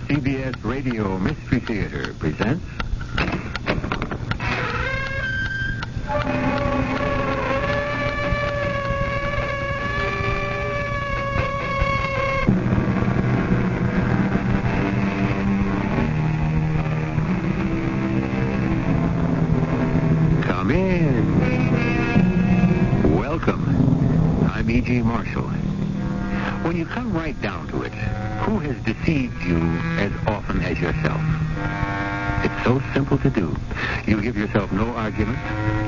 CBS Radio Mystery Theater presents... Come in. Welcome. I'm E.G. Marshall. When you come right down to it, who has deceived you as often as yourself? It's so simple to do. You give yourself no argument.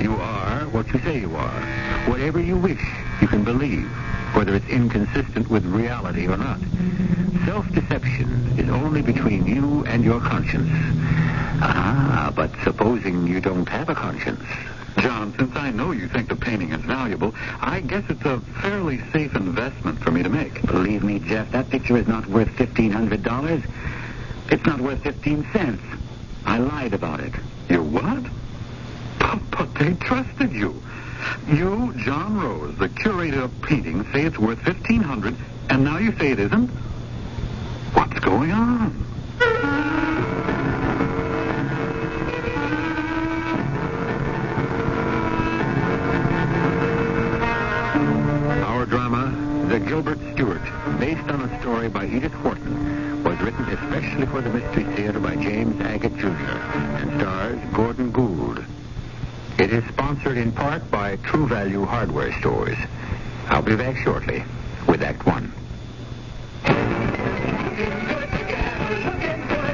You are what you say you are. Whatever you wish, you can believe, whether it's inconsistent with reality or not. Self-deception is only between you and your conscience. Ah, but supposing you don't have a conscience. John, since I know you think the painting is valuable, I guess it's a fairly safe investment for me to make. Believe me, Jeff, that picture is not worth $1,500. It's not worth 15 cents. I lied about it. You what? But they trusted you. You, John Rose, the curator of paintings, say it's worth $1,500, and now you say it isn't? What's going on? The Gilbert, Stewart, based on a story by Edith Wharton, was written especially for the Mystery Theater by James Agate Jr. and stars Gordon Gould. It is sponsored in part by True Value Hardware Stores. I'll be back shortly with Act One.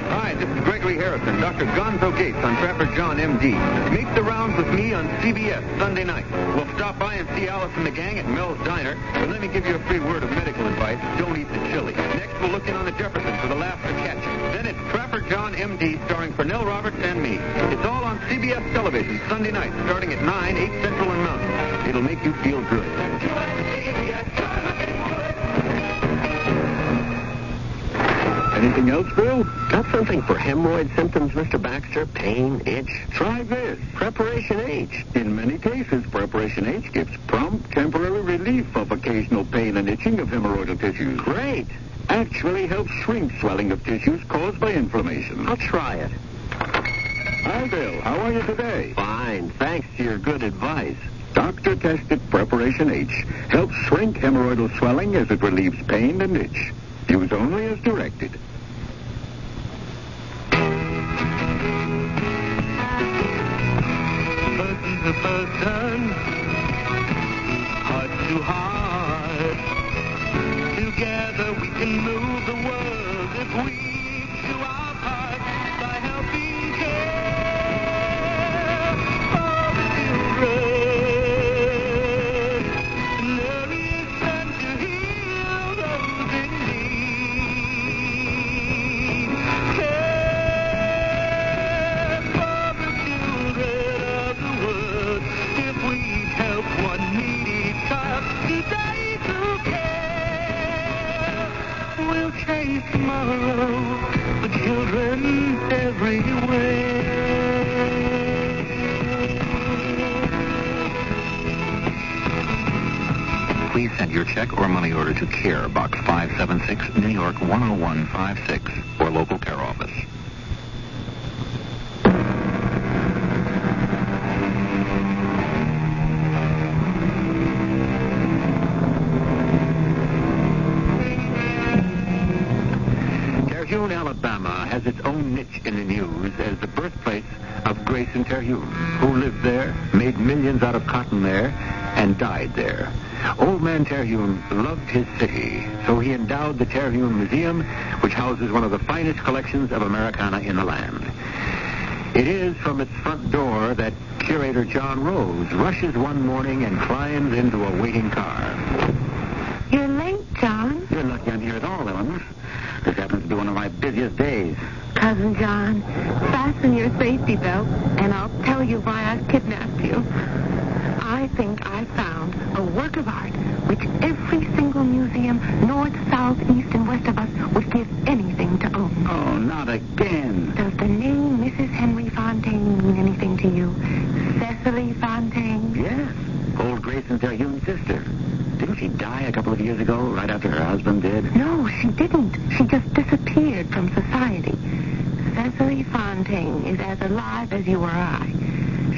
Hi, this is Gregory Harrison, Dr. Gonzo Gates on Trapper John, M.D. Make the rounds with me on CBS Sunday night. We'll stop by and see Alice and the gang at Mel's Diner. But let me give you a free word of medical advice. Don't eat the chili. Next, we'll look in on the Jeffersons for the last to catch. Then it's Trapper John, M.D., starring Pernell Roberts and me. It's all on CBS television Sunday night, starting at 9, 8 Central and Mountain. It'll make you feel good. Anything else, Bill? Got something for hemorrhoid symptoms, Mr. Baxter? Pain, itch? Try this. Preparation H. In many cases, Preparation H gives prompt, temporary relief of occasional pain and itching of hemorrhoidal tissues. Great. Actually helps shrink swelling of tissues caused by inflammation. I'll try it. Hi, Bill. How are you today? Fine. Thanks to your good advice. Doctor-tested Preparation H helps shrink hemorrhoidal swelling as it relieves pain and itch. Use only as directed. Person to person, heart to heart. Together we can move the world if we do our part by helping care for the children. To nourish and to heal those in need. Care for the children of the world. If we help one needy child today through care, we'll change tomorrow for children everywhere. Please send your check or money order to Care, Box 576, New York 10156, or local care office. Terhune, Alabama has its own niche in the news as the birthplace of Grayson Terhune, who lived there, made millions out of cotton there, and died there. Old man Terhune loved his city, so he endowed the Terhune Museum, which houses one of the finest collections of Americana in the land. It is from its front door that curator John Rose rushes one morning and climbs into a waiting car. You're late, John. You're lucky I'm here at all, Ellen. This happens to be one of my busiest days. Cousin John, fasten your safety belt, and I'll tell you why I've kidnapped you. I think I found a work of art which every single museum, north, south, east, and west of us, would give anything to own. Oh, not again. Does the name Mrs. Henry Fontaine mean anything to you? Cecily Fontaine? Yes. Old Grayson Terhune's sister. Didn't she die a couple of years ago, right after her husband did? No, she didn't. She just disappeared from society. were I.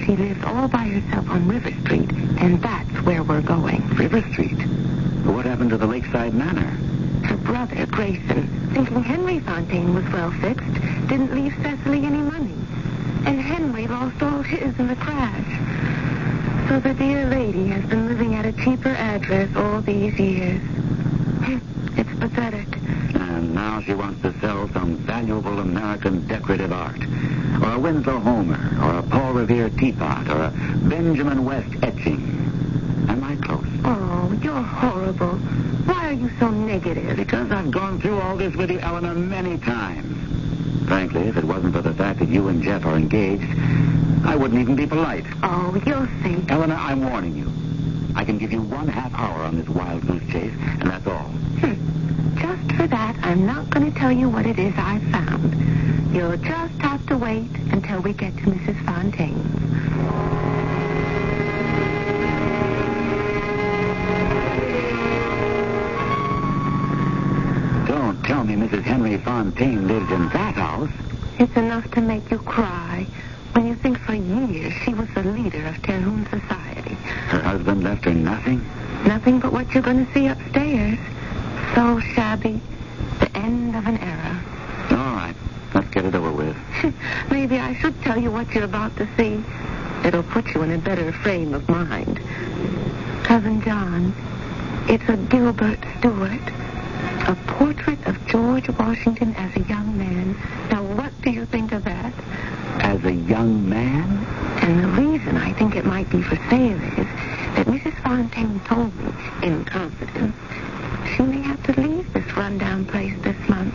She lives all by herself on River Street, and that's where we're going. River Street? What happened to the Lakeside Manor? Her brother, Grayson, thinking Henry Fontaine was well fixed, didn't leave Cecily any money. And Henry lost all his in the crash. So the dear lady has been living at a cheaper address all these years. It's pathetic. And now she wants to sell some valuable American decorative art. Or a Winslow Homer, or a Paul Revere teapot, or a Benjamin West etching. Am I close? Oh, you're horrible. Why are you so negative? Because I've gone through all this with you, Eleanor, many times. Frankly, if it wasn't for the fact that you and Jeff are engaged, I wouldn't even be polite. Oh, you'll see. Eleanor, I'm warning you. I can give you 1/2 hour on this wild goose chase, and that's all. Just for that, I'm not going to tell you what it is I've found. You'll just have to wait until we get to Mrs. Fontaine's. Don't tell me Mrs. Henry Fontaine lives in that house. It's enough to make you cry when you think for years she was the leader of Terhune society. Her husband left her nothing? Nothing but what you're going to see upstairs. So shabby. The end of an era. All right. Let's get it over with. Maybe I should tell you what you're about to see. It'll put you in a better frame of mind. Cousin John, it's a Gilbert Stewart. A portrait of George Washington as a young man. Now, what do you think of that? As a young man? And the reason I think it might be for sale is that Mrs. Fontaine told me, in confidence, she may have to leave this rundown place this month.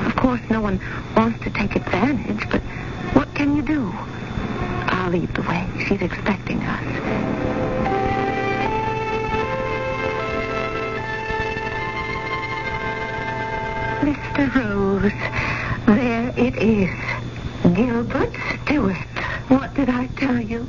Of course, no one wants to take advantage, but what can you do? I'll lead the way. She's expecting us. Mr. Rose, there it is. Gilbert Stewart. What did I tell you?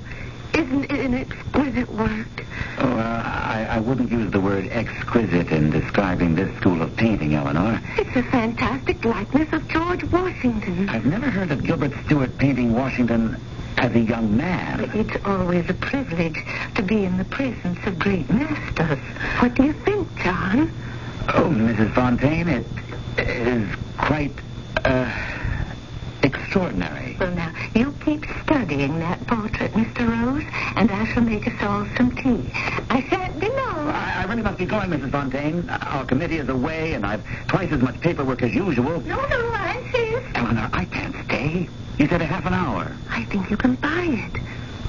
Isn't it an exquisite work? Oh, I wouldn't use the word exquisite in describing this school of painting, Eleanor. It's a fantastic likeness of George Washington. I've never heard of Gilbert Stewart painting Washington as a young man. It's always a privilege to be in the presence of great masters. What do you think, John? Oh, Mrs. Fontaine, it is quite, extraordinary. Well, now, you keep studying that portrait, Mr. Rose, and I shall make us all some tea. I shan't be long. I really must be going, Mrs. Fontaine. Our committee is away, and I've twice as much paperwork as usual. No, I insist. Eleanor, I can't stay. You said a half an hour. I think you can buy it.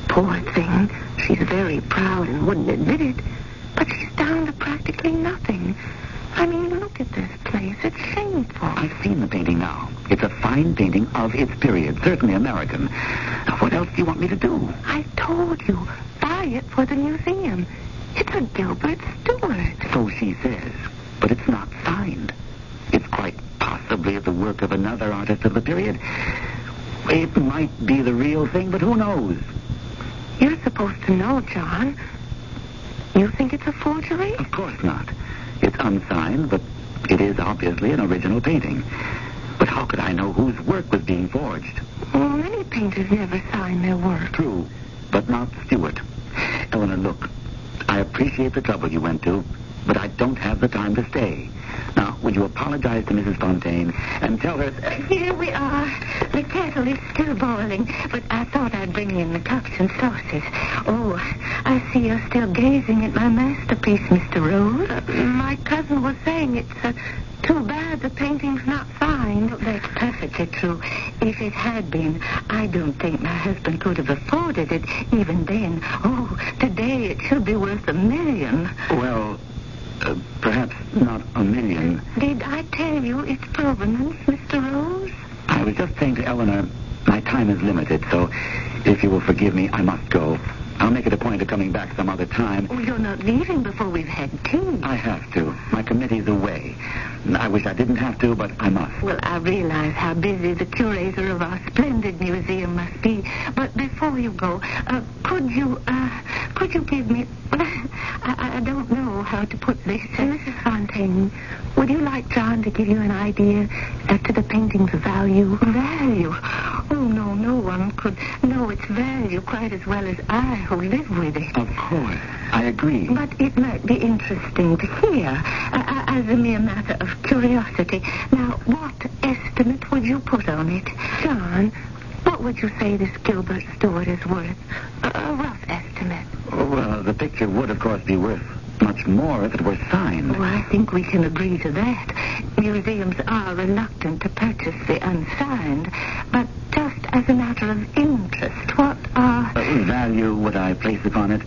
Poor thing. She's very proud and wouldn't admit it. But she's down to practically nothing. I mean, look at this place. It's shameful. I've seen the painting now. It's a fine painting of its period, certainly American. Now, what else do you want me to do? I told you. Buy it for the museum. It's a Gilbert Stewart. So she says. But it's not signed. It's quite possibly the work of another artist of the period. It might be the real thing, but who knows? You're supposed to know, John. You think it's a forgery? Of course not. It's unsigned, but it is obviously an original painting. But how could I know whose work was being forged? Well, many painters never sign their work. True, but not Stewart. Eleanor, look, I appreciate the trouble you went to, but I don't have the time to stay. Now, would you apologize to Mrs. Fontaine and tell her... Here we are. The kettle is still boiling, but I thought I'd bring in the cups and saucers. Oh, I see you're still gazing at my masterpiece, Mr. Rose. My cousin was saying it's too bad the painting's not signed. That's perfectly true. If it had been, I don't think my husband could have afforded it even then. Oh, today it should be worth $1 million. Well... perhaps not $1 million. Did I tell you its provenance, Mr. Rose? I was just saying to Eleanor, my time is limited, so if you will forgive me, I must go. I'll make it a point of coming back some other time. Oh, you're not leaving before we've had tea. I have to. My committee's away. I wish I didn't have to, but I must. Well, I realize how busy the curator of our splendid museum must be. But before you go, could you give me... I don't know how to put this. Mrs. Fontaine, would you like John to give you an idea as to the painting's value? Value? Oh, no, John could know its value quite as well as I, who live with it. Of course. I agree. But it might be interesting to hear, as a mere matter of curiosity. Now, what estimate would you put on it? John, what would you say this Gilbert Stewart is worth? A rough estimate. Well, the picture would, of course, be worth much more if it were signed. Oh, I think we can agree to that. Museums are reluctant to purchase the unsigned, but just as a matter of interest, what value would I place upon it?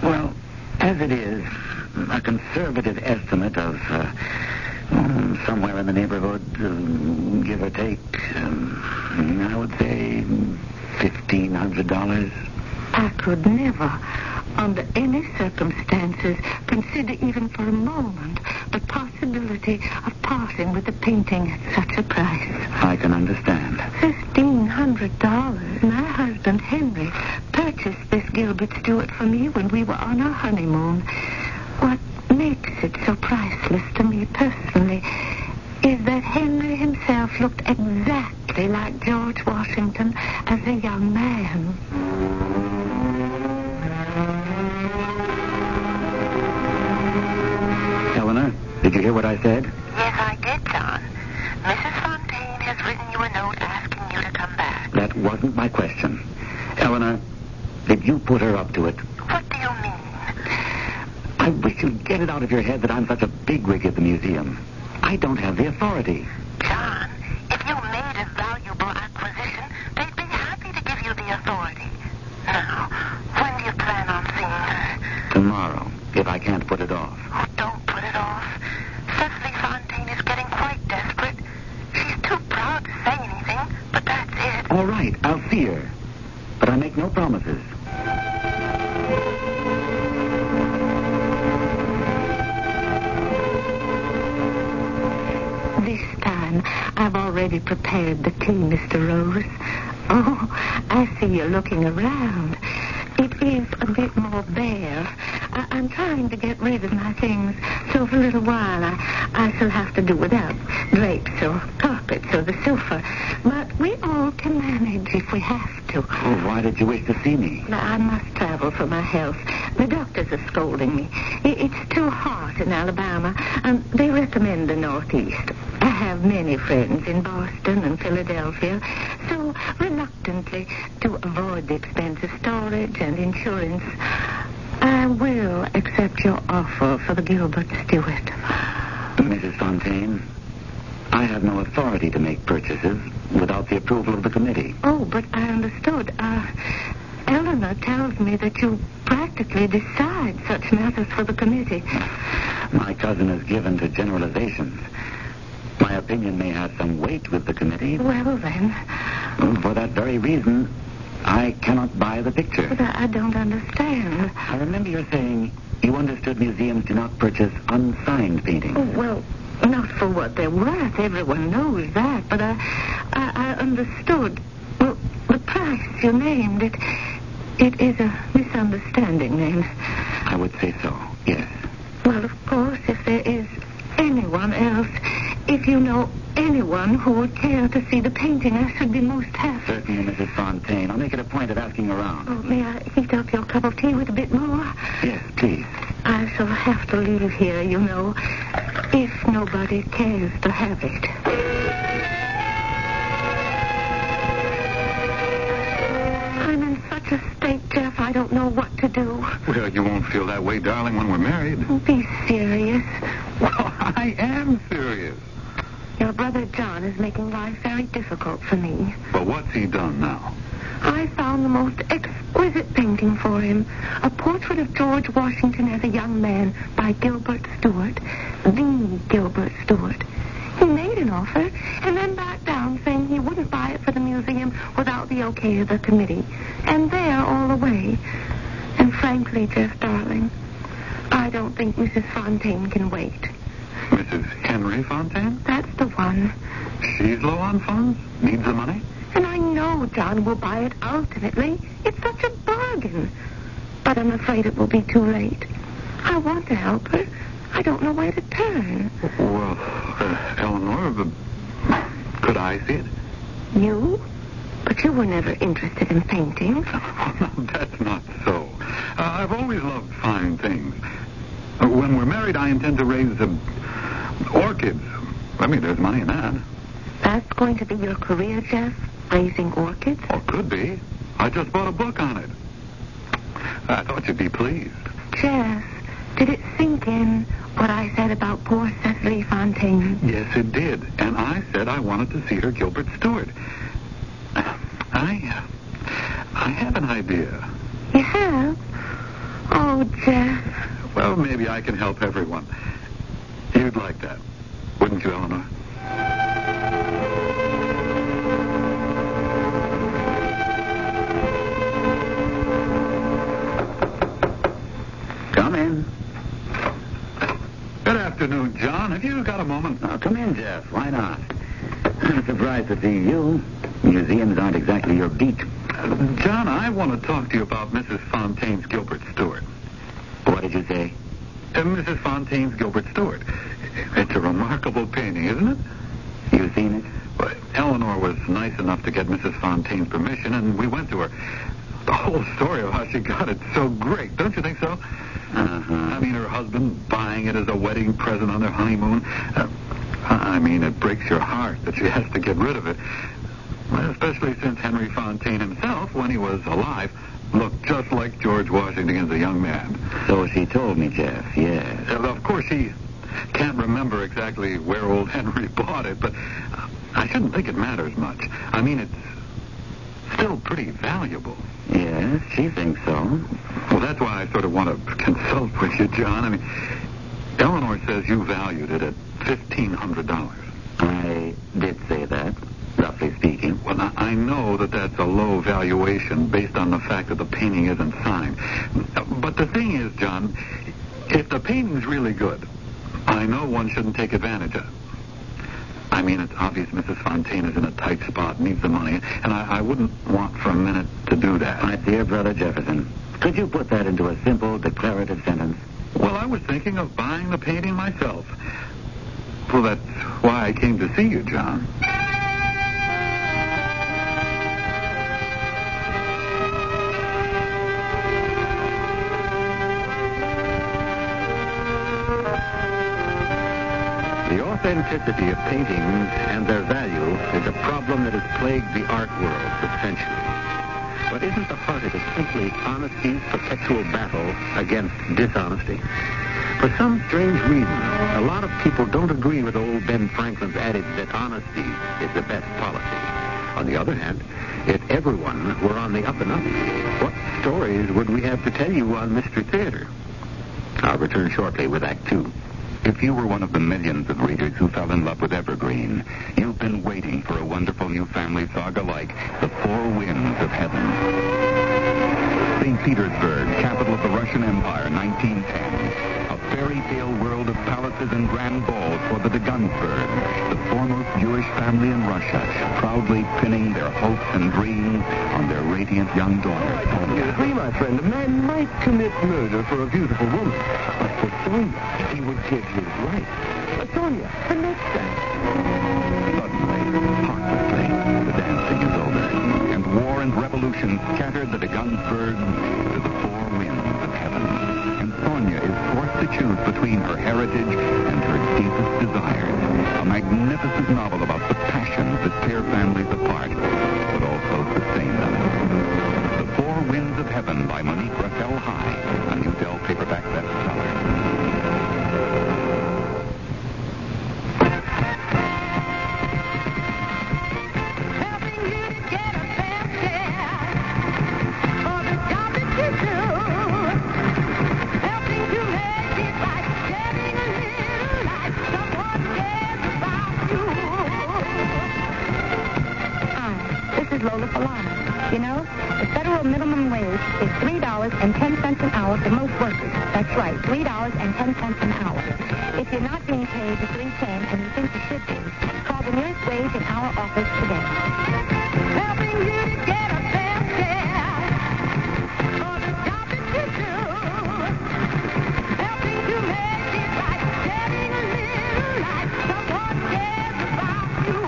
Well, as it is, a conservative estimate of somewhere in the neighborhood, give or take, I would say $1,500. I could never, under any circumstances, consider even for a moment the possibility of parting with the painting at such a price. I can understand. $1,500. My husband, Henry, purchased this Gilbert Stewart for me when we were on our honeymoon. What makes it so priceless to me personally is that Henry himself looked exactly like George Washington as a young man. Eleanor, did you hear what I said? Yes, I did, John. Mrs. Fontaine has written you a note asking you to come back. That wasn't my question. Eleanor, did you put her up to it? What do you mean? I wish you'd get it out of your head that I'm such a bigwig at the museum. I don't have the authority. John, if you made a valuable acquisition, they'd be happy to give you the authority. Now, when do you plan on seeing her? Tomorrow, if I can't put it off. Oh, don't put it off. Cecily Fontaine is getting quite desperate. She's too proud to say anything, but that's it. All right, I'll see her. But I make no promises. This time, I've already prepared the tea, Mr. Rose. Oh, I see you're looking around. It is a bit more bare. I'm trying to get rid of my things, so for a little while I shall have to do without drapes or carpets or the sofa. But we all can manage if we have to. Oh, why did you wish to see me? I must travel for my health. The doctors are scolding me. It's too hot in Alabama, and they recommend the Northeast. I have many friends in Boston and Philadelphia, so reluctantly, to avoid the expense of storage and insurance, I will accept your offer for the Gilbert Stewart. Mrs. Fontaine, I have no authority to make purchases without the approval of the committee. Oh, but I understood. Eleanor tells me that you practically decide such matters for the committee. My cousin is given to generalizations. My opinion may have some weight with the committee. Well, then. For that very reason, I cannot buy the picture. But I don't understand. I remember you saying you understood museums do not purchase unsigned paintings. Oh, well, not for what they're worth. Everyone knows that. But I understood. Well, the price you named, it is a misunderstanding, then. I would say so, yes. Well, of course, if there is anyone else, if you know anyone who would care to see the painting, I should be most happy. Certainly, Mrs. Fontaine. I'll make it a point of asking around. Oh, may I heat up your cup of tea with a bit more? Yes, please. I shall have to leave here, you know, if nobody cares to have it. I'm in such a state, Jeff, I don't know what to do. Well, you won't feel that way, darling, when we're married. Be serious. Well, I am serious. Your brother John is making life very difficult for me. But what's he done now? I found the most exquisite painting for him. A portrait of George Washington as a young man by Gilbert Stewart. The Gilbert Stewart. He made an offer and then backed down, saying he wouldn't buy it for the museum without the okay of the committee. And there all the way. And frankly, Jeff, darling, I don't think Mrs. Fontaine can wait. Mrs. Henry Fontaine? That's the one. She's low on funds? Needs the money? And I know John will buy it ultimately. It's such a bargain. But I'm afraid it will be too late. I want to help her. I don't know where to turn. Well, Eleanor, could I see it? You? But you were never interested in painting. That's not so. I've always loved fine things. When we're married, I intend to raise orchids. I mean, there's money in that. That's going to be your career, Jeff? Raising orchids? Oh, could be. I just bought a book on it. I thought you'd be pleased. Jeff, did it sink in what I said about poor Cecily Fontaine? Yes, it did. And I said I wanted to see her Gilbert Stewart. I have an idea. You have? Oh, Jeff. Well, maybe I can help everyone. You'd like that, wouldn't you, Eleanor? Come in. Good afternoon, John. Have you got a moment? Oh, come in, Jeff. Why not? I'm surprised to see you. Museums aren't exactly your beat. John, I want to talk to you about Mrs. Fontaine's Gilbert Stewart. What did you say? Mrs. Fontaine's Gilbert Stewart. It's a remarkable painting, isn't it? You seen it? Well, Eleanor was nice enough to get Mrs. Fontaine's permission, and we went to her. The whole story of how she got it's so great. Don't you think so? Uh-huh. I mean, her husband buying it as a wedding present on their honeymoon. I mean, it breaks your heart that she has to get rid of it. Well, especially since Henry Fontaine himself, when he was alive, looked just like George Washington as a young man. So she told me, Jeff, yes. Of course, she can't remember exactly where old Henry bought it, but I shouldn't think it matters much. I mean, it's still pretty valuable. Yes, she thinks so. Well, that's why I sort of want to consult with you, John. I mean, Eleanor says you valued it at $1,500. I did say that, roughly speaking. Well, now, I know that that's a low valuation based on the fact that the painting isn't signed. But the thing is, John, if the painting's really good, I know one shouldn't take advantage of it. I mean, it's obvious Mrs. Fontaine is in a tight spot, needs the money, and I wouldn't want for a minute to do that. My dear brother Jefferson, could you put that into a simple declarative sentence? Well, I was thinking of buying the painting myself. Well, that's why I came to see you, John. The authenticity of paintings and their value is a problem that has plagued the art world for centuries. But isn't the heart of it simply honesty's perpetual battle against dishonesty? For some strange reason, a lot of people don't agree with old Ben Franklin's adage that honesty is the best policy. On the other hand, if everyone were on the up and up, what stories would we have to tell you on Mystery Theater? I'll return shortly with Act Two. If you were one of the millions of readers who fell in love with Evergreen, you've been waiting for a wonderful new family saga like The Four Winds of Heaven. St. Petersburg, capital of the Russian Empire, 1910. A fairy tale world of palaces and grand balls for the de Gunsberg, the foremost Jewish family in Russia, proudly pinning their hopes and dreams on their radiant young daughter, Sonia. Agree, my friend. A man might commit murder for a beautiful woman, but for Sonia, he would give his life. Sonia, the next dance. Suddenly, heartlessly, the dancing is over, and war and revolution scattered the de Gunsberg to the four winds of heaven. And Sonia is forced to choose between her heritage and her deepest desires. A magnificent novel about the passions that tear families apart, but also sustain them. The Four Winds of Heaven by Monique Raphael High, a New Dell paperback bestseller. You know, the federal minimum wage is $3.10 an hour for most workers. That's right, $3.10 an hour. If you're not being paid the $3.10 and you think you should be, call the nearest wage in our office today. Helping you to get a fair share for the job that you do. Helping to make it right, shedding a little light. Someone cares about you.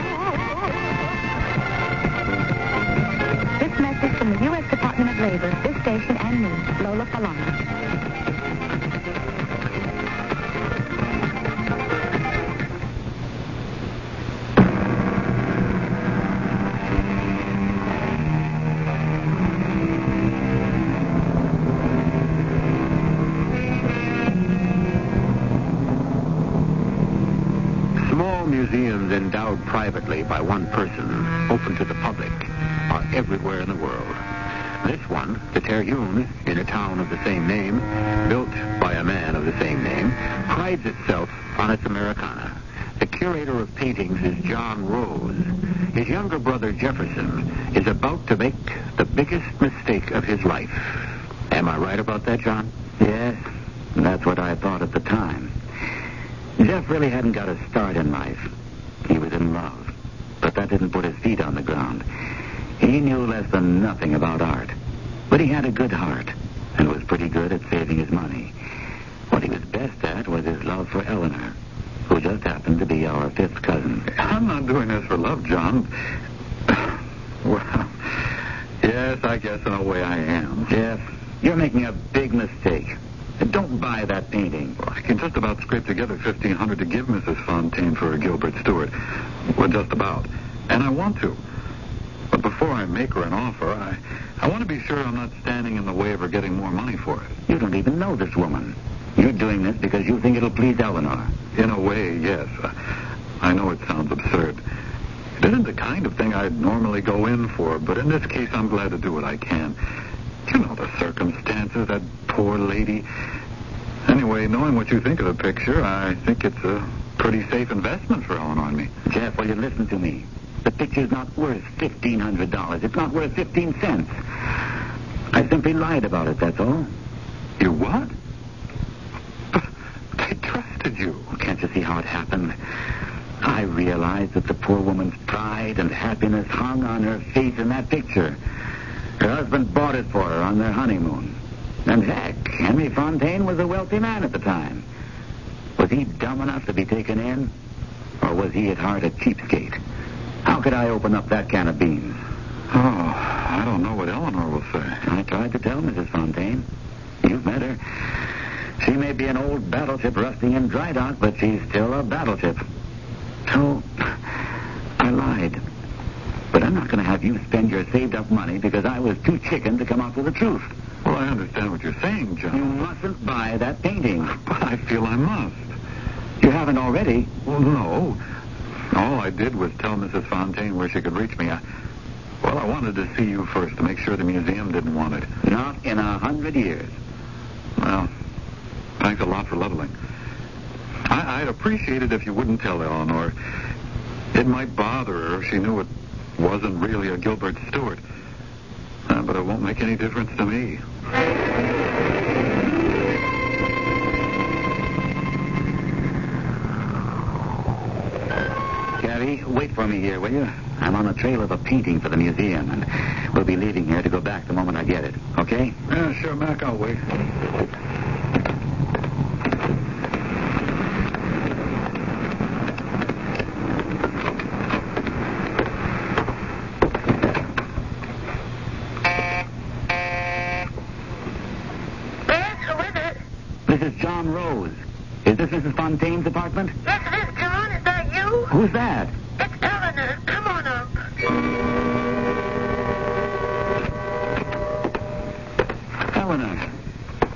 Small museums endowed privately by one person, open to the public, are everywhere in the world. This one, the Terhune, in a town of the same name, built by a man of the same name, prides itself on its Americana. The curator of paintings is John Rose. His younger brother, Jefferson, is about to make the biggest mistake of his life. Am I right about that, John? Yes, that's what I thought at the time. Jeff really hadn't got a start in life. He was in love, but that didn't put his feet on the ground. He knew less than nothing about art, but he had a good heart and was pretty good at saving his money. What he was best at was his love for Eleanor, who just happened to be our fifth cousin. I'm not doing this for love, John. Well, yes, I guess in a way I am. Jeff, you're making a big mistake. Don't buy that painting. Well, I can just about scrape together $1,500 to give Mrs. Fontaine for a Gilbert Stewart. Well, just about. And I want to. But before I make her an offer, I want to be sure I'm not standing in the way of her getting more money for it. You don't even know this woman. You're doing this because you think it'll please Eleanor. In a way, yes. I know it sounds absurd. It isn't the kind of thing I'd normally go in for, but in this case, I'm glad to do what I can. You know the circumstances, that poor lady. Anyway, knowing what you think of the picture, I think it's a pretty safe investment for Eleanor and me. Jeff, will you listen to me? The picture's not worth $1,500. It's not worth 15 cents. I simply lied about it, that's all. You what? They trusted you. Can't you see how it happened? I realized that the poor woman's pride and happiness hung on her face in that picture. Her husband bought it for her on their honeymoon. And heck, Henry Fontaine was a wealthy man at the time. Was he dumb enough to be taken in? Or was he at heart a cheapskate? How could I open up that can of beans? Oh, I don't know what Eleanor will say. I tried to tell Mrs. Fontaine. You've met her. She may be an old battleship rusting in dry dock, but she's still a battleship. So, I lied. But I'm not going to have you spend your saved-up money because I was too chicken to come out with the truth. Well, I understand what you're saying, John. You mustn't buy that painting. But I feel I must. You haven't already? Well, no. All I did was tell Mrs. Fontaine where she could reach me. I wanted to see you first to make sure the museum didn't want it. Not in 100 years. Well, thanks a lot for leveling. I'd appreciate it if you wouldn't tell Eleanor. It might bother her if she knew it wasn't really a Gilbert Stewart. But it won't make any difference to me. Gabby, wait for me here, will you? I'm on the trail of a painting for the museum, and we'll be leaving here to go back the moment I get it. Okay? Yeah, sure, Mac. I'll wait. This is John Rose. Is this Mrs. Fontaine's apartment? Yes, it is, John. Is that you? Who's that? It's Eleanor. Come on up. Eleanor.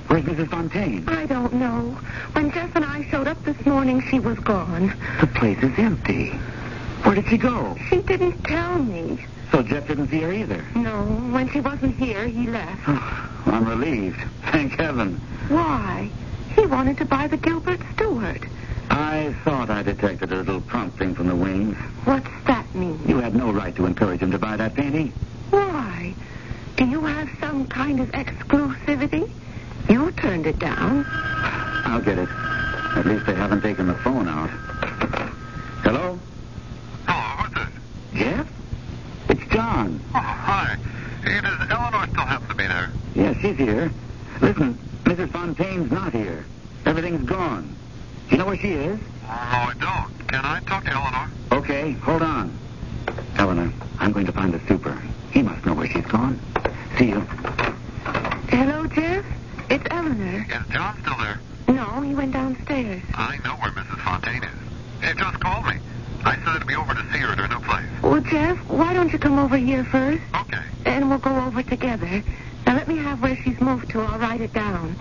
Where's Mrs. Fontaine? I don't know. When Jeff and I showed up this morning, she was gone. The place is empty. Where did she go? She didn't tell me. So Jeff didn't see her either? No, when she wasn't here, he left. I'm relieved. Thank heaven. Why? He wanted to buy the Gilbert Stewart. I thought I detected a little prompting from the wings. What's that mean? You had no right to encourage him to buy that painting. Why? Do you have some kind of exclusivity? You turned it down. I'll get it. At least they haven't taken the phone out. Hello? Hello, who's this? Jeff? It's John. Oh, hi. Hey, does Eleanor still happen to be there? Yes, she's here. Listen, Mrs. Fontaine's not here. Everything's gone. Do you know where she is? Oh, no, I don't. Can I talk to Eleanor? Okay, hold on. Eleanor, I'm going to find the super. He must know where she's gone. See you. Hello, Jeff? It's Eleanor. Is John still there? No, he went downstairs. I know where Mrs. Fontaine is. She just called me. I said I'd be over to see her at her new place. Well, Jeff, why don't you come over here first? Okay. And we'll go over together. Now, let me have where she's moved to. I'll write it down.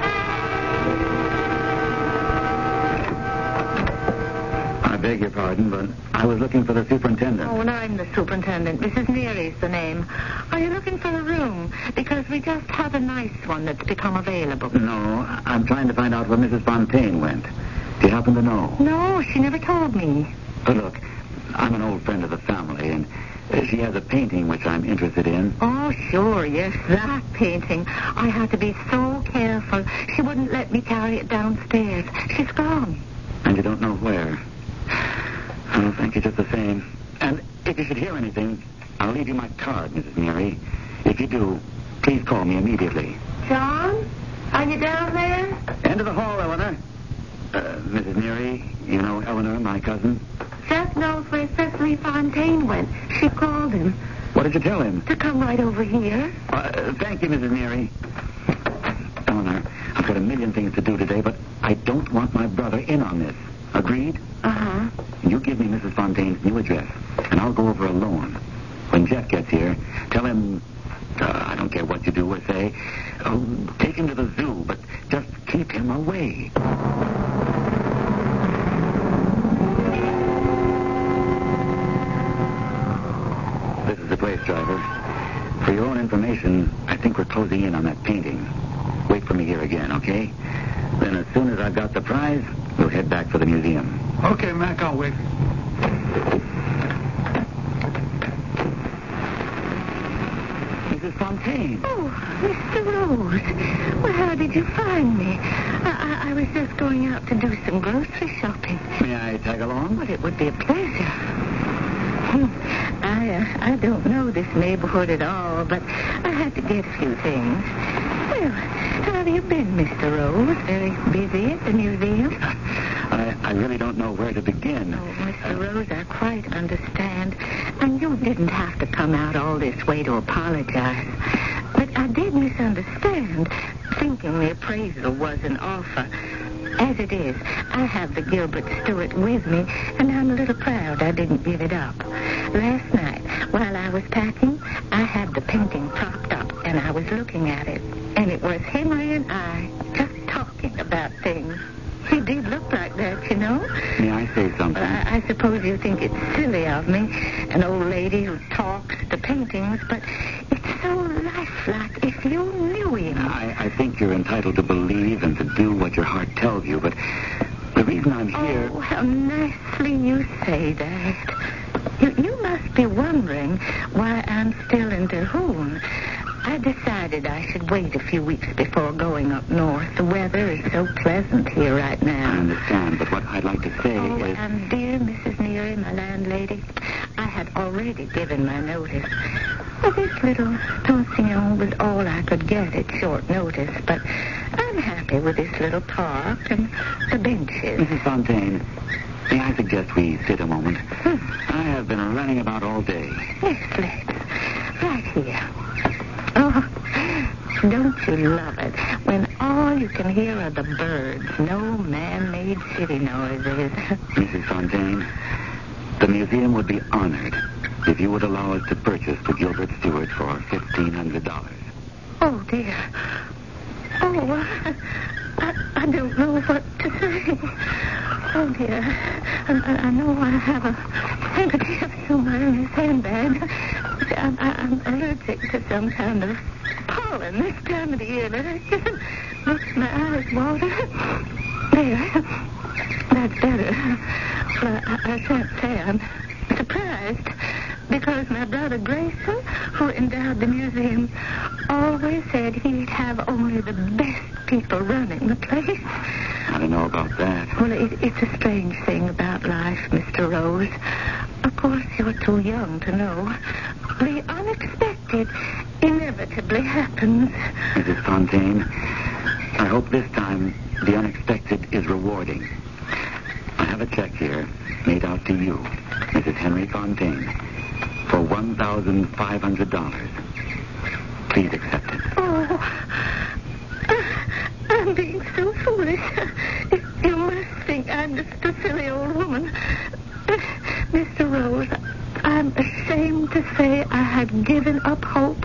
I beg your pardon, but I was looking for the superintendent. Oh, and I'm the superintendent. Mrs. Neary's the name. Are you looking for a room? Because we just have a nice one that's become available. No, I'm trying to find out where Mrs. Fontaine went. Do you happen to know? No, she never told me. But look, I'm an old friend of the family, and she has a painting which I'm interested in. Oh, sure, yes, that painting. I had to be so careful. She wouldn't let me carry it downstairs. She's gone. And you don't know where? Oh, thank you just the same. And if you should hear anything, I'll leave you my card, Mrs. Neary. If you do, please call me immediately. John? Are you down there? End of the hall, Eleanor. Mrs. Neary, you know Eleanor, my cousin? Jeff knows where Cecily Fontaine went. She called him. What did you tell him? To come right over here. Thank you, Mrs. Neary. Eleanor, I've got a million things to do today, but I don't want my brother in on this. Agreed? Uh-huh. You give me Mrs. Fontaine's new address, and I'll go over alone. When Jeff gets here, tell him, I don't care what you do or say, take him to the zoo, but just keep him away. This is the place, driver. For your own information, I think we're closing in on that painting. Wait for me here again, okay? Then as soon as I've got the prize, we'll head back for the museum. Okay, Mac, I'll wait. Mrs. Fontaine. Oh, Mr. Rose. Well, how did you find me? I was just going out to do some grocery shopping. May I tag along? Well, it would be a pleasure. I don't know this neighborhood at all, but I had to get a few things. Well, how have you been, Mr. Rose? Very busy at the museum? I really don't know where to begin. Oh, Mr. Rose, I quite understand. And you didn't have to come out all this way to apologize. But I did misunderstand, thinking the appraisal was an offer. As it is, I have the Gilbert Stewart with me, and I'm a little proud I didn't give it up. Last night, while I was packing, I had the painting propped up, and I was looking at it. And it was Henry and I just talking about things. He did look like that, you know. May I say something? I suppose you think it's silly of me, an old lady who talks to paintings, but it's so lifelike if you knew him. I think you're entitled to believe and to do what your heart tells you, but the reason I'm here... Oh, how nicely you say that. You must be wondering why I'm still in Terhune. I decided I should wait a few weeks before going up north. The weather is so pleasant here right now. I understand, but what I'd like to say is... And dear Mrs. Neary, my landlady, I had already given my notice. Well, this little pension was all I could get at short notice, but I'm happy with this little park and the benches. Mrs. Fontaine, may I suggest we sit a moment? I have been running about all day. Yes, let's. Right here. Oh, don't you love it when all you can hear are the birds, no man-made city noises? Mrs. Fontaine, the museum would be honored if you would allow us to purchase the Gilbert Stewart for $1,500. Oh, dear. Oh, I don't know what to say. Oh, dear. I know I have a handkerchief somewhere in this handbag. I'm allergic to some kind of pollen this time of the year. That just makes my eyes water. There. That's better. Well, I can't say I'm surprised, because my brother Grayson, who endowed the museum, always said he'd have only the best people running the place. I don't know about that. Well, it's a strange thing about life, Mr. Rose. Of course, you're too young to know. The unexpected inevitably happens. Mrs. Fontaine, I hope this time the unexpected is rewarding. I have a check here made out to you, Mrs. Henry Fontaine, for $1,500. Please accept it. Oh, I'm being so foolish. You must think I'm just a silly old woman. Mr. Rose, I'm ashamed to say I had given up hope.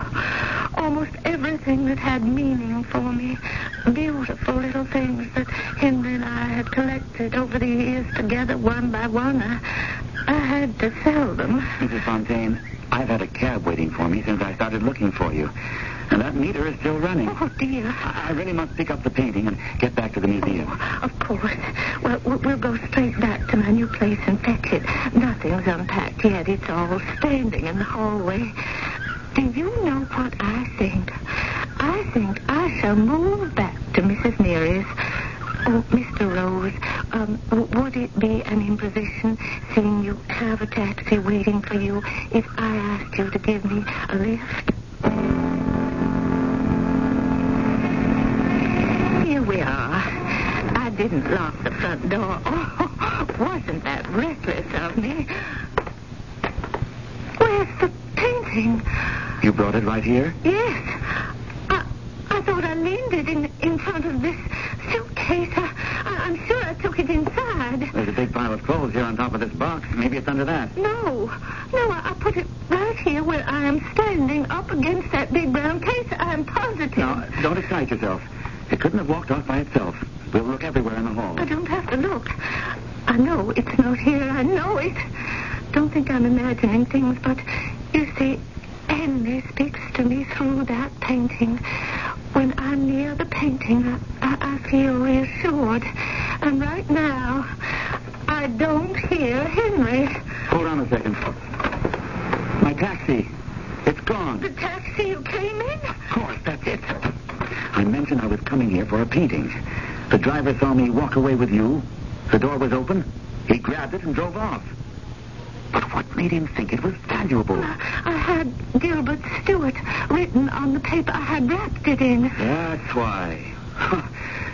Almost everything that had meaning for me. Beautiful little things that Henry and I had collected over the years together one by one. I had to sell them. Mrs. Fontaine, I've had a cab waiting for me since I started looking for you. And that meter is still running. Oh, dear. I really must pick up the painting and get back to the museum. Of course. Well, we'll go straight back to my new place and fetch it. Nothing's unpacked yet. It's all standing in the hallway. Do you know what I think? I think I shall move back to Mrs. Neary's. Oh, Mr. Rose, would it be an imposition, seeing you have a taxi waiting for you, if I asked you to give me a lift? Here we are. I didn't lock the front door. Oh, wasn't that reckless of me? Where's the painting? You brought it right here? Yes. I thought I leaned it in front of this suitcase. I'm sure I took it inside. There's a big pile of clothes here on top of this box. Maybe it's under that. No, I put it right here where I am standing up against that big brown case. I'm positive. Now, don't excite yourself. It couldn't have walked off by itself. We'll look everywhere in the hall. I don't have to look. I know it's not here. I know it. Don't think I'm imagining things, but you see, Henry speaks to me through that painting. When I'm near the painting, I feel reassured. And right now, I don't hear Henry. Hold on a second. My taxi. It's gone. The taxi you came in? Of course, that's it. I mentioned I was coming here for a painting. The driver saw me walk away with you. The door was open. He grabbed it and drove off. But what made him think it was valuable? I had Gilbert Stewart written on the paper I had wrapped it in. That's why.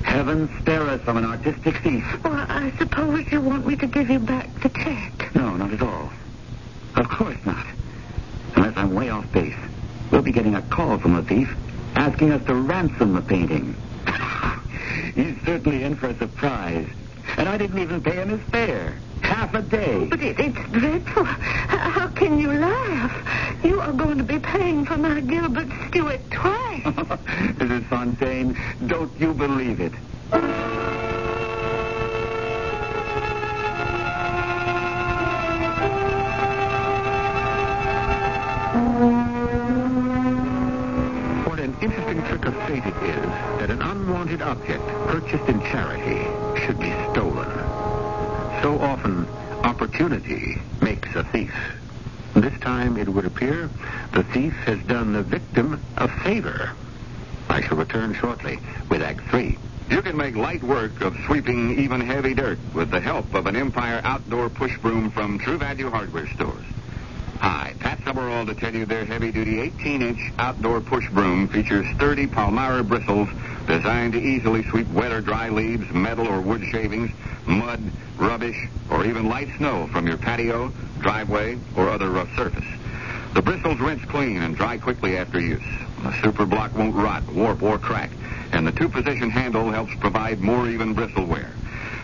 Heaven spare us from an artistic thief. Well, I suppose you want me to give you back the check. No, not at all. Of course not. Unless I'm way off base. We'll be getting a call from the thief asking us to ransom the painting. He's certainly in for a surprise. And I didn't even pay him his fare. Half a day. But it's dreadful. How can you laugh? You are going to be paying for my Gilbert Stewart twice. Mrs. Fontaine, don't you believe it? What an interesting trick of fate it is that an unwanted object purchased in charity should be stolen. So often, opportunity makes a thief. This time, it would appear, the thief has done the victim a favor. I shall return shortly with Act 3. You can make light work of sweeping even heavy dirt with the help of an Empire outdoor push broom from True Value Hardware Stores. Hi, Pat Summerall to tell you their heavy-duty 18-inch outdoor push broom features sturdy Palmyra bristles designed to easily sweep wet or dry leaves, metal or wood shavings, mud, rubbish, or even light snow from your patio, driveway, or other rough surface. The bristles rinse clean and dry quickly after use. The super block won't rot, warp, or crack, and the two-position handle helps provide more even bristle wear.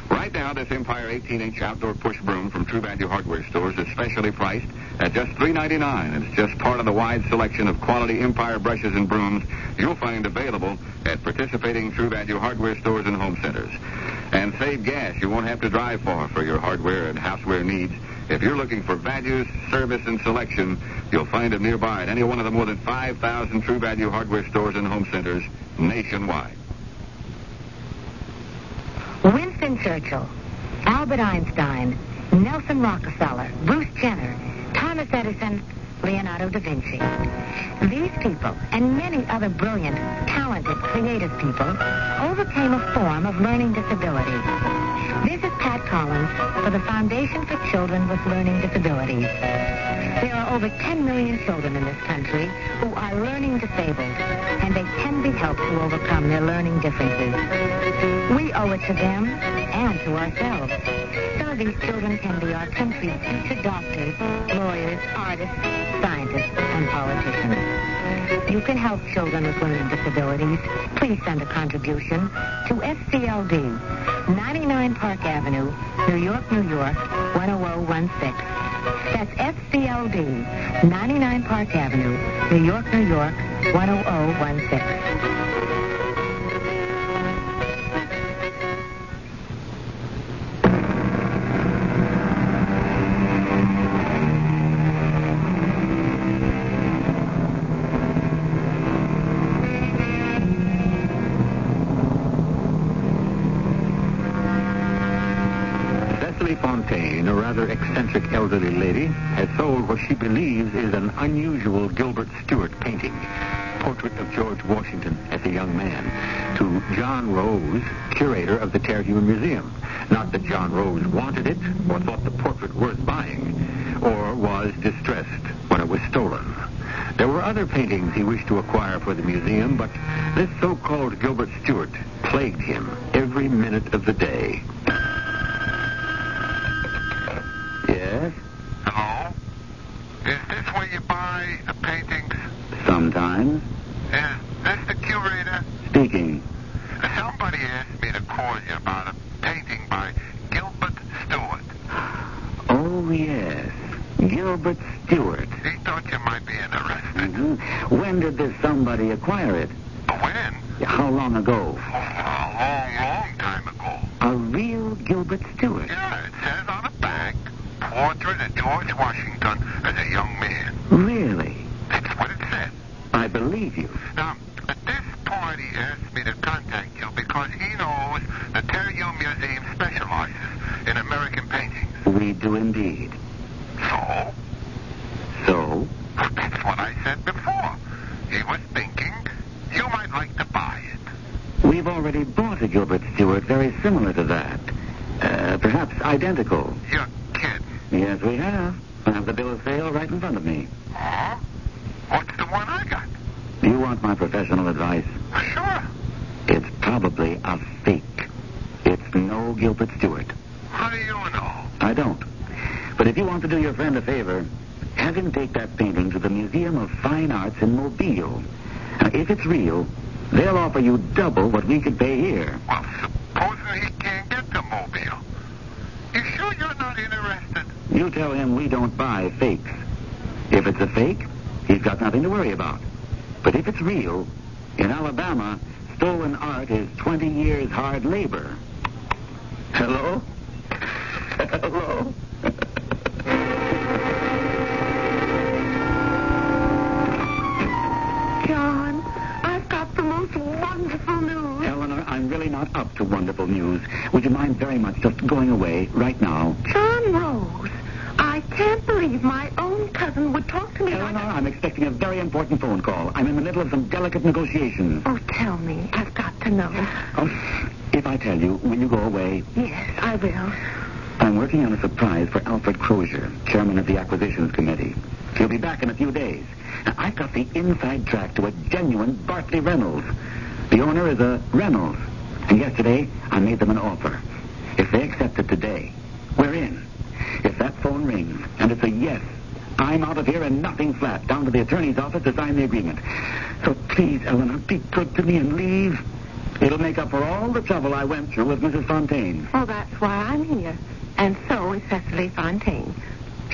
Right now, this Empire 18-inch outdoor push broom from True Value Hardware Stores is specially priced at just $3.99. It's just part of the wide selection of quality Empire brushes and brooms you'll find available at participating True Value Hardware Stores and home centers. And save gas you won't have to drive far for your hardware and houseware needs. If you're looking for values, service, and selection, you'll find them nearby at any one of the more than 5,000 True Value Hardware Stores and home centers nationwide. Winston Churchill, Albert Einstein, Nelson Rockefeller, Bruce Jenner, Thomas Edison, Leonardo da Vinci. These people, and many other brilliant, talented, creative people, overcame a form of learning disability. This is Pat Collins for the Foundation for Children with Learning Disabilities. There are over 10 million children in this country who are learning disabled, and they can be helped to overcome their learning differences. We owe it to them and to ourselves. Some of these children can be our country's future doctors, lawyers, artists, scientists, and politicians. You can help children with learning disabilities. Please send a contribution to SCLD, 99 Park Avenue, New York, New York, 10016. That's SCLD, 99 Park Avenue, New York, New York, 10016. rather eccentric elderly lady has sold what she believes is an unusual Gilbert Stewart painting, portrait of George Washington as a young man, to John Rose, curator of the Terhune Museum. Not that John Rose wanted it or thought the portrait worth buying, or was distressed when it was stolen. There were other paintings he wished to acquire for the museum, but this so-called Gilbert Stewart plagued him every minute of the day. Yes? Hello? Is this where you buy paintings? Sometimes. Is this the curator? Speaking. Somebody asked me to call you about a painting by Gilbert Stewart. Oh, yes. Gilbert Stewart. He thought you might be interested. Mm-hmm. When did this somebody acquire it? When? How long ago? Oh, a long time ago. A real Gilbert Stewart? Yeah, it says on the back, portrait of George Washington as a young man. Really? That's what it said. I believe you. Now, this party asked me to contact you because he knows the Terhune Museum specializes in American paintings. We do indeed. So? So? That's what I said before. He was thinking you might like to buy it. We've already bought a Gilbert Stewart very similar to that. Perhaps identical. You're kidding. Yes, we have. I have the bill of sale right in front of me. Huh? What's the one I got? Do you want my professional advice? Sure. It's probably a fake. It's no Gilbert Stewart. How do you know? I don't. But if you want to do your friend a favor, have him take that painting to the Museum of Fine Arts in Mobile. Now, if it's real, they'll offer you double what we could pay here. Well, supposing he can't get to Mobile. You sure you're not interested? You tell him we don't buy fakes. If it's a fake, he's got nothing to worry about. But if it's real, in Alabama, stolen art is 20 years hard labor. Hello? Hello? John, I've got the most wonderful news. Eleanor, I'm really not up to wonderful news. Would you mind very much just going away right now? John Rose, I can't believe my own cousin would talk to me Eleanor, like... I'm expecting a very important phone call. I'm in the middle of some delicate negotiations. Oh, tell me. I've got to know. Oh, if I tell you, will you go away? Yes, I will. I'm working on a surprise for Alfred Crozier, chairman of the Acquisitions Committee. He'll be back in a few days. Now, I've got the inside track to a genuine Bartley Reynolds. The owner is a Reynolds. And yesterday, I made them an offer. If they accept it today, we're in. If that phone rings, and it's a yes, I'm out of here and nothing flat, down to the attorney's office to sign the agreement. So please, Eleanor, be good to me and leave. It'll make up for all the trouble I went through with Mrs. Fontaine. Oh, that's why I'm here. And so is Cecily Fontaine.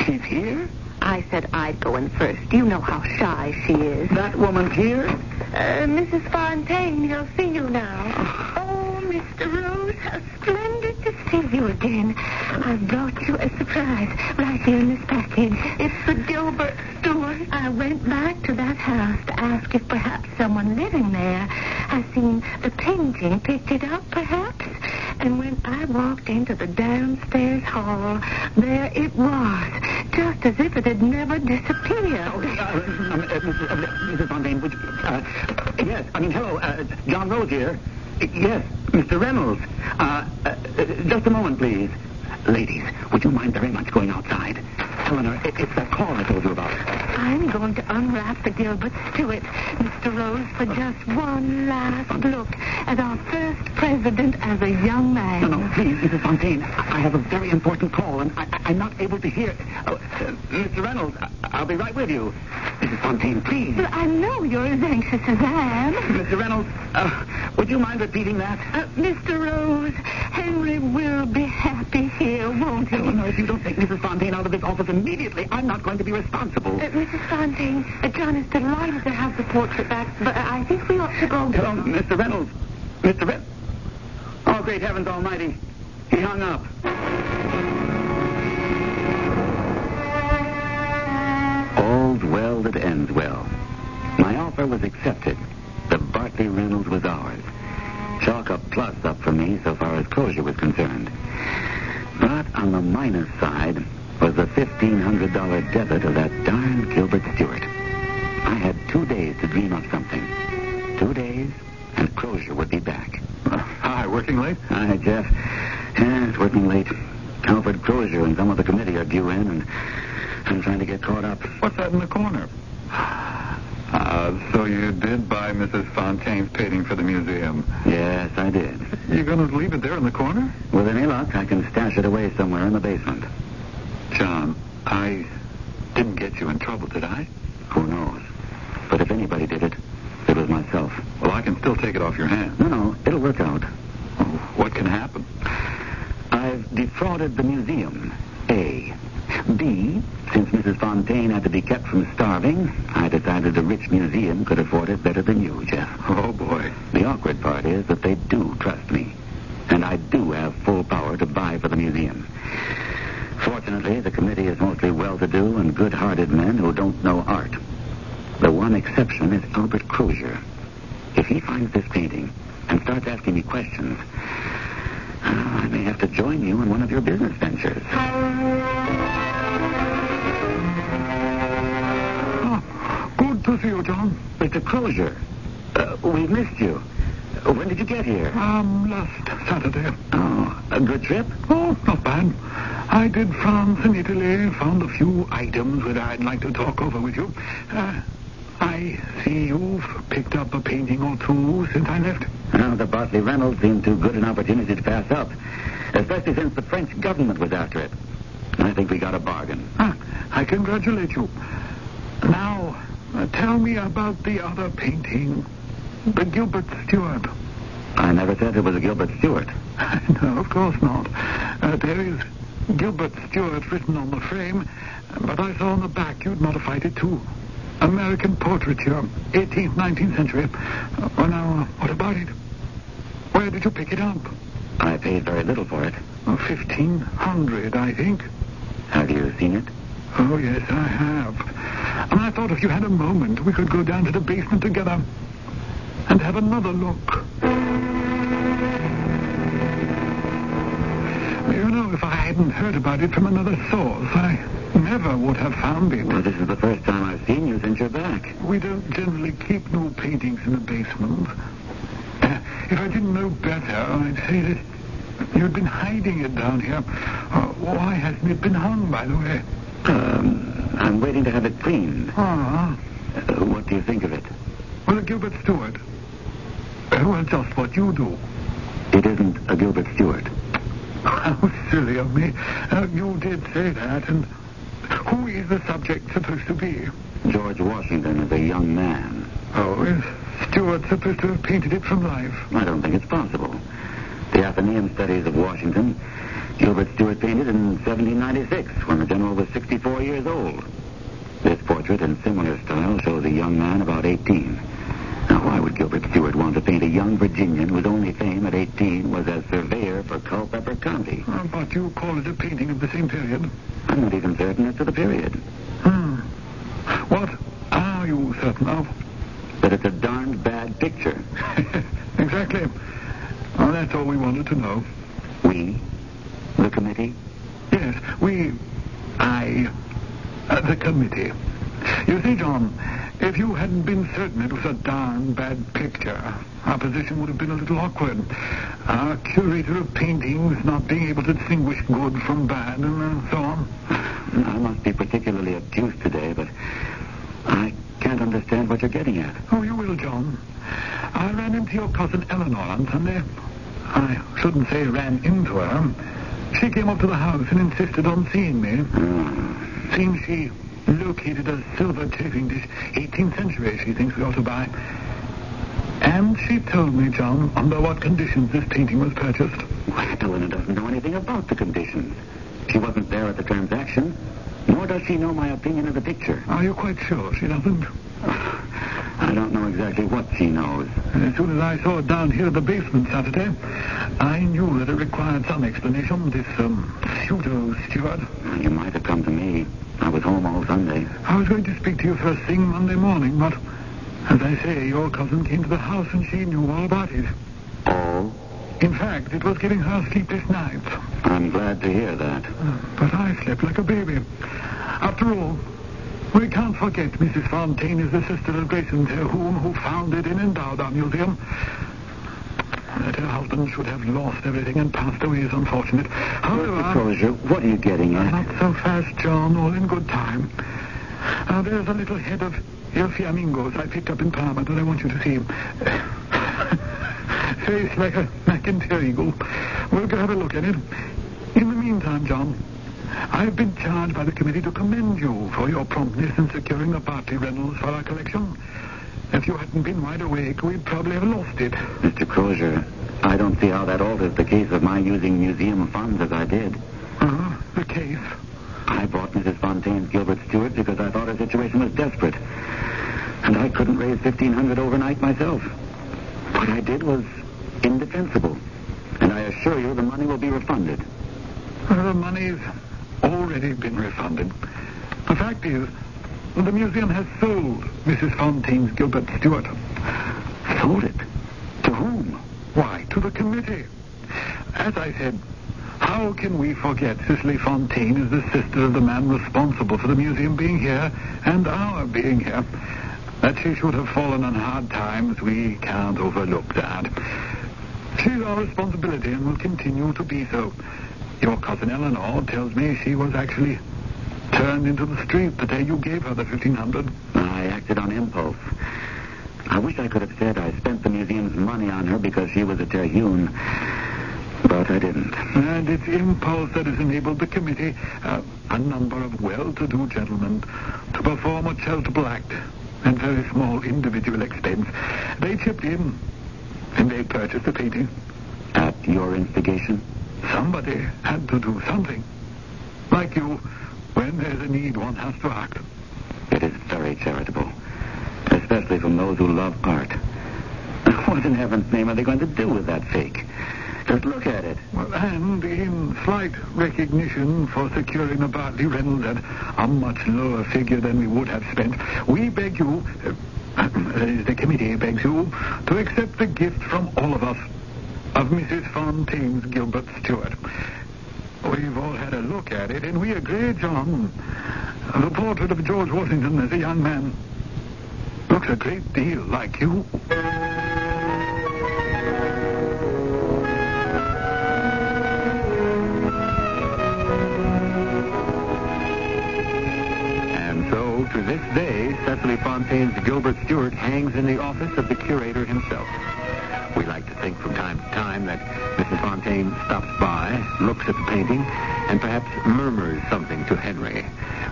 She's here? I said I'd go in first. You know how shy she is. That woman's here? Mrs. Fontaine, he'll see you now. Oh, Mr. Rose, how splendid to see you again. I brought you a surprise right here in this package. It's the Gilbert Stewart. I went back to that house to ask if perhaps someone living there has seen the painting, picked it up perhaps. And when I walked into the downstairs hall, there it was, just as if it had never disappeared. Mrs. Fontaine, would you... yes, hello, John Rose here. Yes, Mr. Reynolds. Just a moment, please. Ladies, would you mind very much going outside? Eleanor, it's that call I told you about. I'm going to unwrap the Gilbert Stewart, Mr. Rose, for just one last look at our first president as a young man. No, please, Mrs. Fontaine. I have a very important call, and I'm not able to hear... Mr. Reynolds, I'll be right with you. Mrs. Fontaine, please. Well, I know you're as anxious as I am. Mr. Reynolds, would you mind repeating that? Mr. Rose, Henry will be happy here, won't he? No, if you don't take Mrs. Fontaine out of this office immediately, I'm not going to be responsible. Mrs. Fontaine, John is delighted to have the portrait back, but I think we ought to go... Hello, Mr. Reynolds. Mr. Reynolds. Oh, great heavens almighty. He hung up. All's well that ends well. My offer was accepted. The Bartley Reynolds was ours. Chalk a plus up for me so far as Crozier was concerned. But on the minus side was the $1,500 debit of that darn Gilbert Stewart. I had 2 days to dream up something. 2 days, and Crozier would be back. Hi, working late? Hi, Jeff. Yeah, it's working late. Alfred Crozier and some of the committee are due in, and I'm trying to get caught up. What's that in the corner? So you did buy Mrs. Fontaine's painting for the museum? Yes, I did. You're going to leave it there in the corner? With any luck, I can stash it away somewhere in the basement. John, I didn't get you in trouble, did I? Who knows? But if anybody did it, it was myself. Well, I can still take it off your hands. No, it'll work out. Oh, what can happen? I've defrauded the museum, A. B, since Mrs. Fontaine had to be kept from starving, I decided a rich museum could afford it better than you, Jeff. Oh, boy. The awkward part is that they do trust me, and I do have full power to buy for the museum. Fortunately, the committee is mostly well-to-do and good-hearted men who don't know art. The one exception is Albert Crozier. If he finds this painting and starts asking me questions, I may have to join you in one of your business ventures. Good to see you, John. Mr. Crozier, we've missed you. When did you get here? Last Saturday. Oh, a good trip? Oh, not bad. I did France and Italy, found a few items that I'd like to talk over with you. I see you've picked up a painting or two since I left. Well, the Bartley Reynolds seemed too good an opportunity to pass up, especially since the French government was after it. I think we got a bargain. I congratulate you. Now, tell me about the other painting, the Gilbert Stewart. I never said it was a Gilbert Stewart. No, of course not. There is Gilbert Stewart written on the frame, but I saw on the back you'd modified it too. American portraiture, 18th, 19th century. Now, what about it? Where did you pick it up? I paid very little for it. $1,500, I think. Have you seen it? Oh, yes, I have. And I thought if you had a moment, we could go down to the basement together and have another look. You know, if I hadn't heard about it from another source, I never would have found it. Well, this is the first time I've seen you since you're back. We don't generally keep new paintings in the basement. If I didn't know better, I'd say that you'd been hiding it down here. Why hasn't it been hung, by the way? I'm waiting to have it cleaned. What do you think of it? Well, a Gilbert Stewart. Well, just what you do. It isn't a Gilbert Stewart. How silly of me. You did say that, and who is the subject supposed to be? George Washington is a young man. Oh, is Stewart supposed to have painted it from life? I don't think it's possible. The Athenaeum studies of Washington, Gilbert Stewart painted in 1796, when the general was 64 years old. This portrait in similar style shows a young man about 18. Now, why would Gilbert Stewart want to paint a young Virginian whose only fame at 18 was as surveyor for Culpeper County? But you call it a painting of the same period? I'm not even certain as to the period. What are you certain of? That it's a darned bad picture. Exactly. Oh, that's all we wanted to know. We? The committee? Yes, the committee. You see, John, if you hadn't been certain it was a darn bad picture, our position would have been a little awkward. Our curator of paintings not being able to distinguish good from bad and so on. I must be particularly obtuse today, but I can't understand what you're getting at. Oh, you will, John. I ran into your cousin Eleanor on Sunday. I shouldn't say ran into her. She came up to the house and insisted on seeing me. Seems she located a silver chafing dish, 18th century, she thinks we ought to buy. And she told me, John, under what conditions this painting was purchased. Well, Eleanor doesn't know anything about the conditions. She wasn't there at the transaction, nor does she know my opinion of the picture. Are you quite sure she doesn't? I don't know exactly what she knows. As soon as I saw it down here at the basement Saturday, I knew that it required some explanation, this pseudo Stewart. You might have come to me. I was home all Sunday. I was going to speak to you first thing Monday morning, but as I say, your cousin came to the house and she knew all about it. All? In fact, it was giving her sleepless nights. I'm glad to hear that. But I slept like a baby. After all, we can't forget Mrs. Fontaine is the sister of Grayson Terhune, who founded and endowed our museum. That her husband should have lost everything and passed away is unfortunate. However... Mr. Crozier, what are you getting at? Not so fast, John. All in good time. There's a little head of El Flamingos I picked up in Parma that I want you to see. Face like a McIntyre eagle. We'll go have a look at it. In the meantime, John, I've been charged by the committee to commend you for your promptness in securing the Bartley rentals for our collection. If you hadn't been wide awake, we'd probably have lost it. Mr. Crozier, I don't see how that alters the case of my using museum funds as I did. The case? I bought Mrs. Fontaine's Gilbert Stewart because I thought her situation was desperate. And I couldn't raise $1,500 overnight myself. What I did was indefensible. And I assure you the money will be refunded. The money's already been refunded. The fact is, the museum has sold Mrs. Fontaine's Gilbert Stewart. Sold it? To whom? Why, to the committee. As I said, how can we forget Cicely Fontaine is the sister of the man responsible for the museum being here and our being here? That she should have fallen on hard times, we can't overlook that. She's our responsibility and will continue to be so. Your cousin Eleanor tells me she was actually turned into the street the day you gave her the $1,500. I acted on impulse. I wish I could have said I spent the museum's money on her because she was a Terhune, but I didn't. And it's impulse that has enabled the committee, a number of well-to-do gentlemen, to perform a charitable act at very small individual expense. They chipped in, and they purchased the painting. At your instigation? Somebody had to do something. Like you, when there's a need, one has to act. It is very charitable, especially from those who love art. What in heaven's name are they going to do with that fake? Just look at it. Well, and in slight recognition for securing the Bartley rentals at a much lower figure than we would have spent, we beg you, the committee begs you, to accept the gift from all of us of Mrs. Fontaine's Gilbert Stewart. We've all had a look at it, and we agree, John. The portrait of George Washington as a young man looks a great deal like you. And so, to this day, Cecily Fontaine's Gilbert Stewart hangs in the office of the curator himself. We like to think from time to time that Mrs. Fontaine stops by, looks at the painting, and perhaps murmurs something to Henry.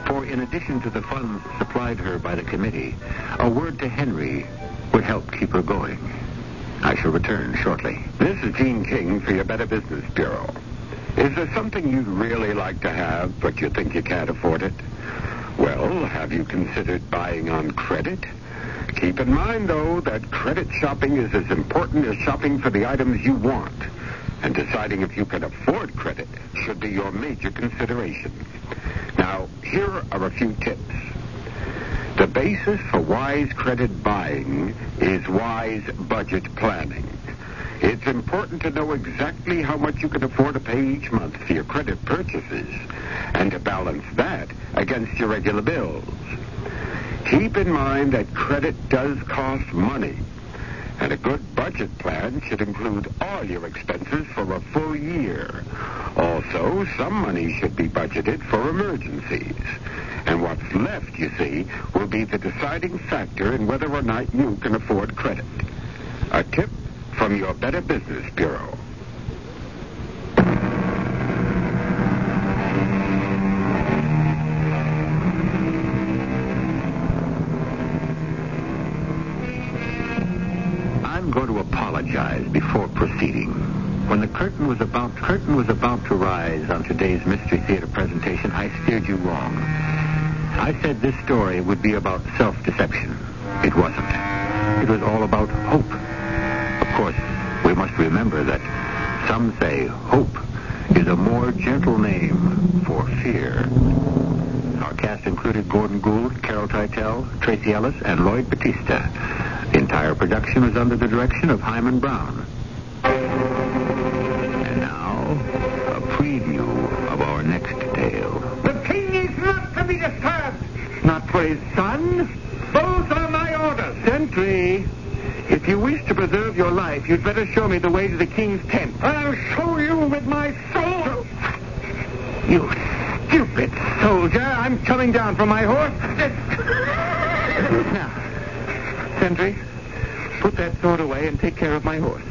For in addition to the funds supplied her by the committee, a word to Henry would help keep her going. I shall return shortly. This is Gene King for your Better Business Bureau. Is there something you'd really like to have, but you think you can't afford it? Well, have you considered buying on credit? Keep in mind, though, that credit shopping is as important as shopping for the items you want. And deciding if you can afford credit should be your major consideration. Now, here are a few tips. The basis for wise credit buying is wise budget planning. It's important to know exactly how much you can afford to pay each month for your credit purchases and to balance that against your regular bills. Keep in mind that credit does cost money, and a good budget plan should include all your expenses for a full year. Also, some money should be budgeted for emergencies. And what's left, you see, will be the deciding factor in whether or not you can afford credit. A tip from your Better Business Bureau. I'm going to apologize before proceeding. When the curtain was about to rise on today's Mystery Theater presentation, I steered you wrong. I said this story would be about self-deception. It wasn't. It was all about hope. Of course, we must remember that some say hope is a more gentle name for fear. Our cast included Gordon Gould, Carol Teitel, Tracy Ellis, and Lloyd Batista. The entire production was under the direction of Himan Brown. not for his son. Both are my orders. Sentry, if you wish to preserve your life, you'd better show me the way to the king's tent. I'll show you with my sword. You stupid soldier. I'm coming down from my horse. Now, Sentry, put that sword away and take care of my horse.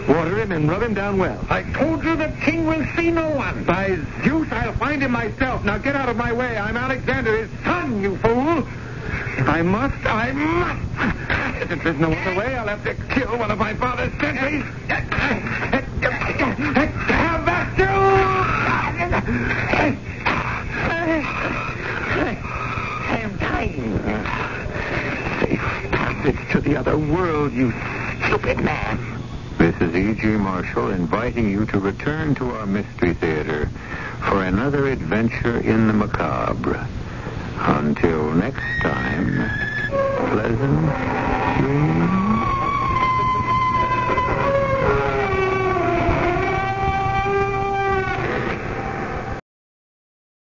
Water him and rub him down well. I told you the king will see no one. By Zeus, I'll find him myself. Now get out of my way. I'm Alexander, his son, you fool. I must. If there's no other way, I'll have to kill one of my father's sentries. Have back you! I'm dying. Safe passage to the other world, you stupid man. This is E.G. Marshall inviting you to return to our Mystery Theater for another adventure in the macabre. Until next time, pleasant dreams.